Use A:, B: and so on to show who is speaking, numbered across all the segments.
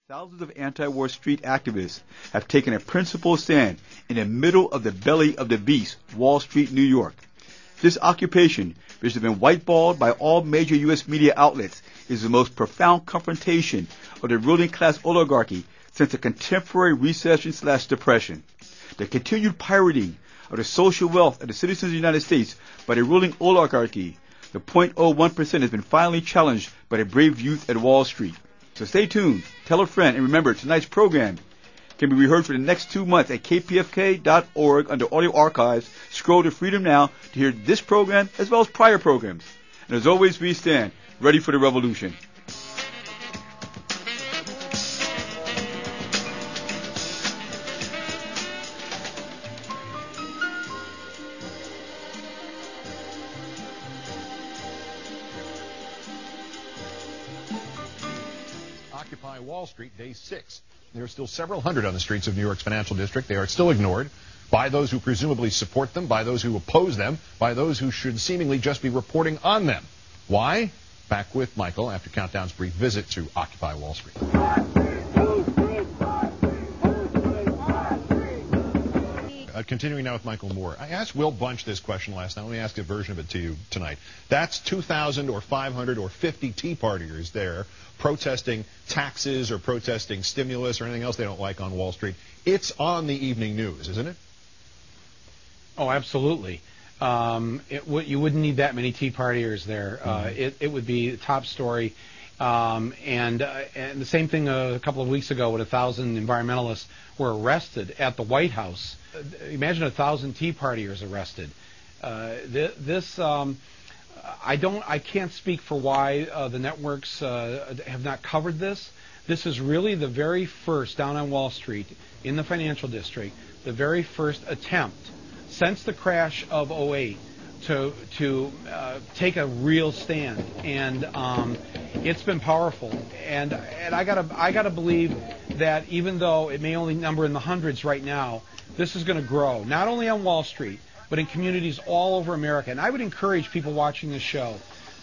A: Thousands of anti-war street activists have taken a principled stand in the middle of the belly of the beast, Wall Street, New York. This occupation, which has been whiteballed by all major U.S. media outlets, is the most profound confrontation of the ruling class oligarchy since the contemporary recession/depression. The continued pirating of the social wealth of the citizens of the United States by the ruling oligarchy, the 0.01%, has been finally challenged by the brave youth at Wall Street. So stay tuned, tell a friend, and remember, tonight's program can be reheard for the next 2 months at kpfk.org under audio archives. Scroll to Freedom Now to hear this program as well as prior programs. And as always, we stand ready for the revolution.
B: Occupy Wall Street, day 6. There are still several hundred on the streets of New York's financial district. They are still ignored by those who presumably support them, by those who oppose them, by those who should seemingly just be reporting on them. Why? Back with Michael after Countdown's brief visit to Occupy Wall Street. Continuing now with Michael Moore. I asked Will Bunch this question last night. Let me ask a version of it to you tonight. That's 2,000 or 500 or 50 Tea Partiers there protesting taxes or protesting stimulus or anything else they don't like on Wall Street. It's on the evening news, isn't it?
C: Oh, absolutely. You wouldn't need that many Tea Partiers there. It would be the top story. And the same thing a couple of weeks ago when 1,000 environmentalists were arrested at the White House. Imagine 1,000 Tea Partiers arrested. I can't speak for why the networks have not covered this. This is really the very first, down on Wall Street, in the financial district, the very first attempt since the crash of '08 to take a real stand, and it's been powerful. And I gotta believe that even though it may only number in the hundreds right now, this is going to grow, not only on Wall Street, but in communities all over America. And I would encourage people watching this show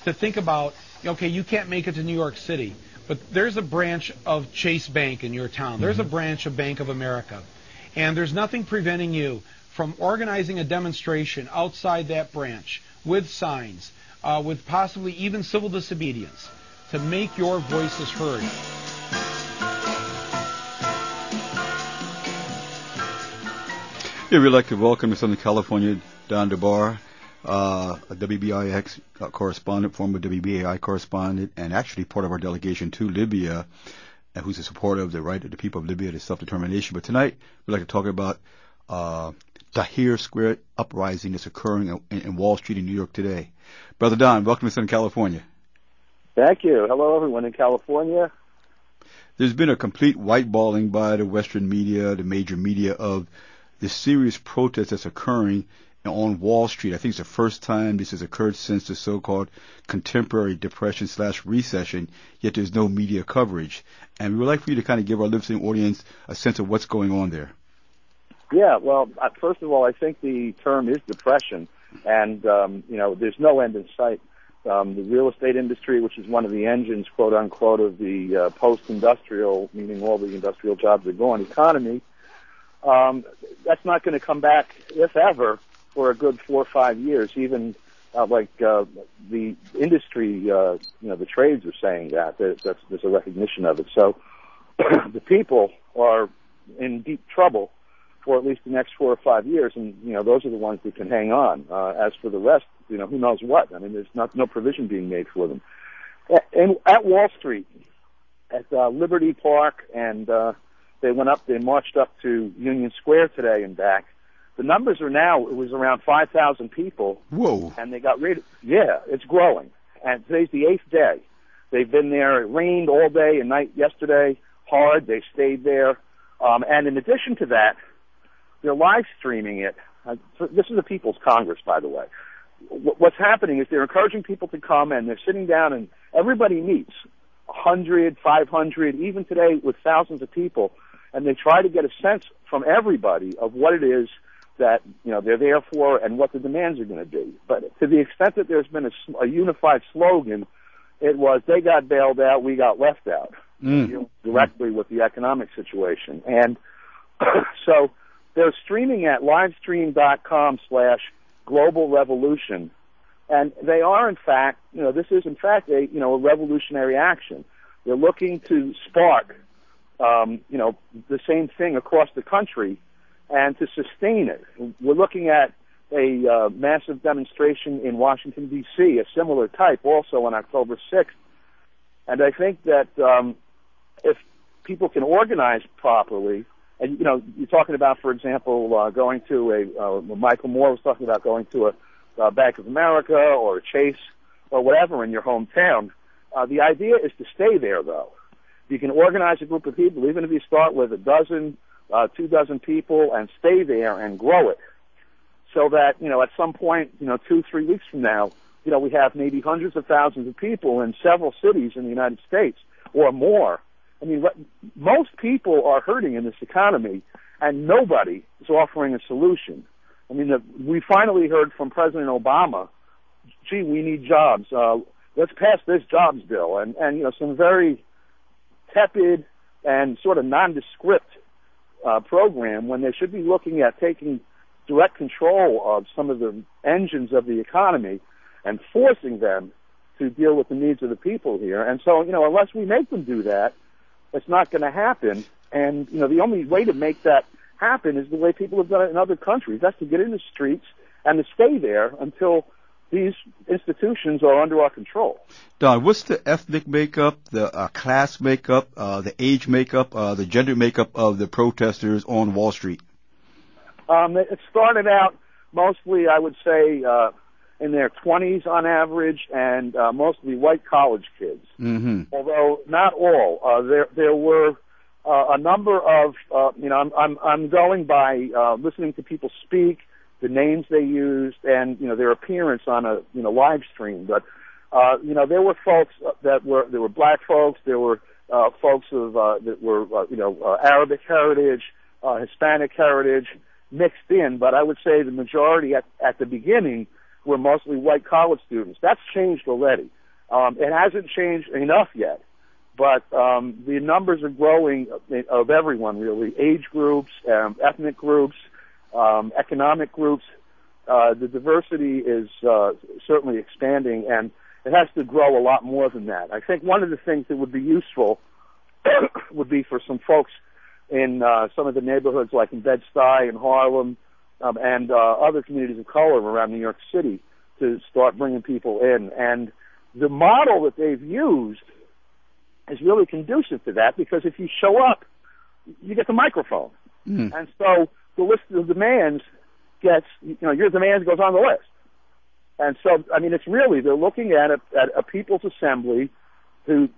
C: to think about, okay, you can't make it to New York City, but there's a branch of Chase Bank in your town. There's a branch of Bank of America. And there's nothing preventing you from organizing a demonstration outside that branch with signs, with possibly even civil disobedience, to make your voices heard.
A: Yeah, we'd like to welcome to Southern California Don DeBar, a WBIX correspondent, former WBAI correspondent, and actually part of our delegation to Libya, and who's a supporter of the right of the people of Libya to self-determination. But tonight, we'd like to talk about Tahrir Square uprising that's occurring in Wall Street in New York today. Brother Don, welcome to Southern California.
D: Thank you. Hello, everyone in California.
A: There's been a complete whiteballing by the Western media, the major media, of the serious protest that's occurring on Wall Street. I think it's the first time this has occurred since the so-called contemporary depression/recession, yet there's no media coverage. And we would like for you to kind of give our listening audience a sense of what's going on there.
D: Yeah, well, first of all, I think the term is depression, and, there's no end in sight. The real estate industry, which is one of the engines, quote unquote, of the post-industrial, meaning all the industrial jobs are gone, economy, that's not going to come back, if ever, for a good 4 or 5 years. Even the industry, the trades are saying that. There's a recognition of it. So the people are in deep trouble for at least the next 4 or 5 years, and those are the ones that can hang on. As for the rest, who knows what? I mean, there's no provision being made for them. At Wall Street, at Liberty Park, and they marched up to Union Square today and back. The numbers are now, it was around 5,000 people.
A: Whoa.
D: And they got rid of, it's growing. And today's the 8th day. They've been there. It rained all day and night yesterday, hard. They stayed there. And in addition to that, they're live streaming it. This is the People's Congress, by the way. What's happening is they're encouraging people to come, and they're sitting down, and everybody meets, 100, 500, even today with thousands of people, and they try to get a sense from everybody of what it is that they're there for and what the demands are going to be. But to the extent that there's been a unified slogan, it was, they got bailed out, we got left out. deal directly with the economic situation. And so they're streaming at livestream.com/global revolution. And they are, in fact, this is, in fact, a revolutionary action. They're looking to spark, the same thing across the country and to sustain it. We're looking at a massive demonstration in Washington, D.C., a similar type, also on October 6th. And I think that if people can organize properly, and, you're talking about, for example, going to Michael Moore was talking about going to a Bank of America or a Chase or whatever in your hometown. The idea is to stay there, though. You can organize a group of people, even if you start with 12, 2 dozen people, and stay there and grow it, so that, at some point, 2, 3 weeks from now, we have maybe hundreds of thousands of people in several cities in the United States or more. I mean, most people are hurting in this economy, and nobody is offering a solution. I mean, we finally heard from President Obama, gee, we need jobs. Let's pass this jobs bill. And some very tepid and sort of nondescript program when they should be looking at taking direct control of some of the engines of the economy and forcing them to deal with the needs of the people here. And so, unless we make them do that, it's not going to happen. And, the only way to make that happen is the way people have done it in other countries. That's to get in the streets and to stay there until these institutions are under our control.
A: Don, what's the ethnic makeup, the class makeup, the age makeup, the gender makeup of the protesters on Wall Street?
D: It started out mostly, I would say, in their 20s on average, and mostly white college kids. Mm-hmm. Although not all. There were a number of, I'm going by listening to people speak, the names they used, and their appearance on a live stream. But there were folks there were black folks, there were folks of that were Arabic heritage, Hispanic heritage mixed in. But I would say the majority at the beginning were mostly white college students. That's changed already. It hasn't changed enough yet, but the numbers are growing of everyone, really, age groups, ethnic groups, economic groups. The diversity is certainly expanding, and it has to grow a lot more than that. I think one of the things that would be useful would be for some folks in some of the neighborhoods like in Bed-Stuy and Harlem, and other communities of color around New York City to start bringing people in. And the model that they've used is really conducive to that, because if you show up, you get the microphone. Mm. And so the list of demands your demands goes on the list. And so, it's really, they're looking at a people's assembly they're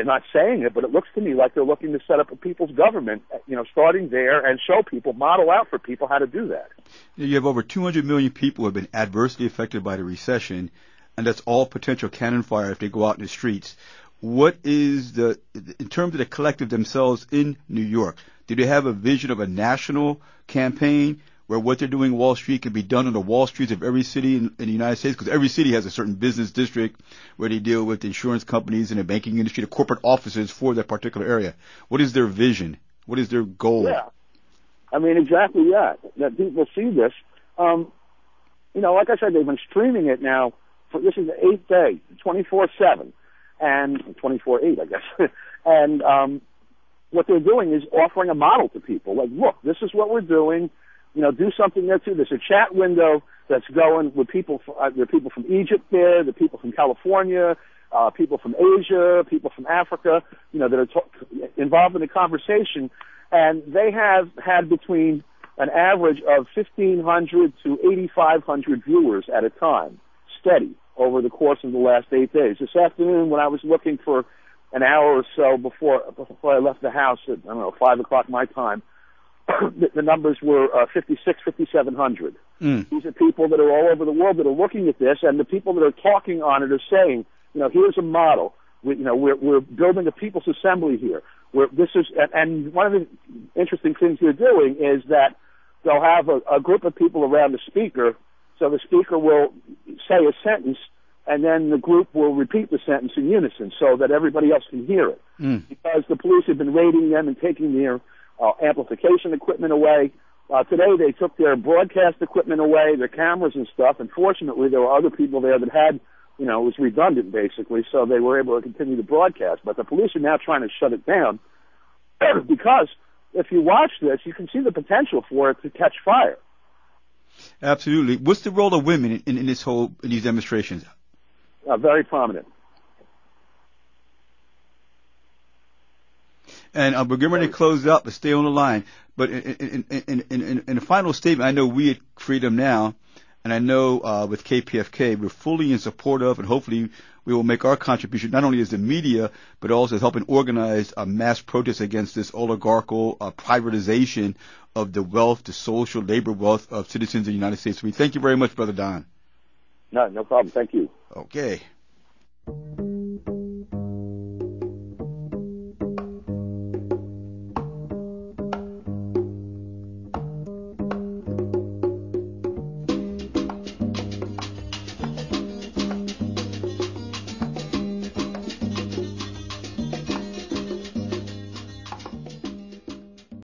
D: not saying it, but it looks to me like they're looking to set up a people's government, starting there, and show people, model out for people how to do that.
A: You have over 200 million people who have been adversely affected by the recession, and that's all potential cannon fire if they go out in the streets. What is in terms of the collective themselves in New York, do they have a vision of a national campaign where what they're doing on Wall Street can be done on the Wall Streets of every city in the United States? Because every city has a certain business district where they deal with insurance companies and the banking industry, the corporate offices for that particular area. What is their vision? What is their goal?
D: Yeah, exactly that people see this. Like I said, they've been streaming it now. This is the 8th day, 24/7, and 24/8, I guess. And what they're doing is offering a model to people. Like, look, this is what we're doing. Do something there too. There's a chat window that's going with people. There are people from Egypt there. There are people from California, people from Asia, people from Africa. That are involved in the conversation, and they have had between an average of 1,500 to 8,500 viewers at a time, steady over the course of the last 8 days. This afternoon, when I was looking for an hour or so before I left the house at 5 o'clock my time, the numbers were 5,700. These are people that are all over the world that are looking at this, and the people that are talking on it are saying, here's a model. We're building a people's assembly here. And one of the interesting things they're doing is that they'll have a group of people around the speaker, so the speaker will say a sentence and then the group will repeat the sentence in unison so that everybody else can hear it. Because the police have been raiding them and taking their amplification equipment away. Today they took their broadcast equipment away, their cameras and stuff, and fortunately there were other people there that had, it was redundant basically, so they were able to continue to broadcast. But the police are now trying to shut it down because if you watch this, you can see the potential for it to catch fire.
A: Absolutely. What's the role of women in these demonstrations?
D: Very prominent.
A: And we're getting ready to close up, but stay on the line. But in the final statement, I know we at Freedom Now, and I know with KPFK, we're fully in support of, and hopefully we will make our contribution, not only as the media, but also as helping organize a mass protest against this oligarchical privatization of the wealth, the social labor wealth of citizens of the United States. We thank you very much, Brother Don.
D: No problem. Thank you.
A: Okay.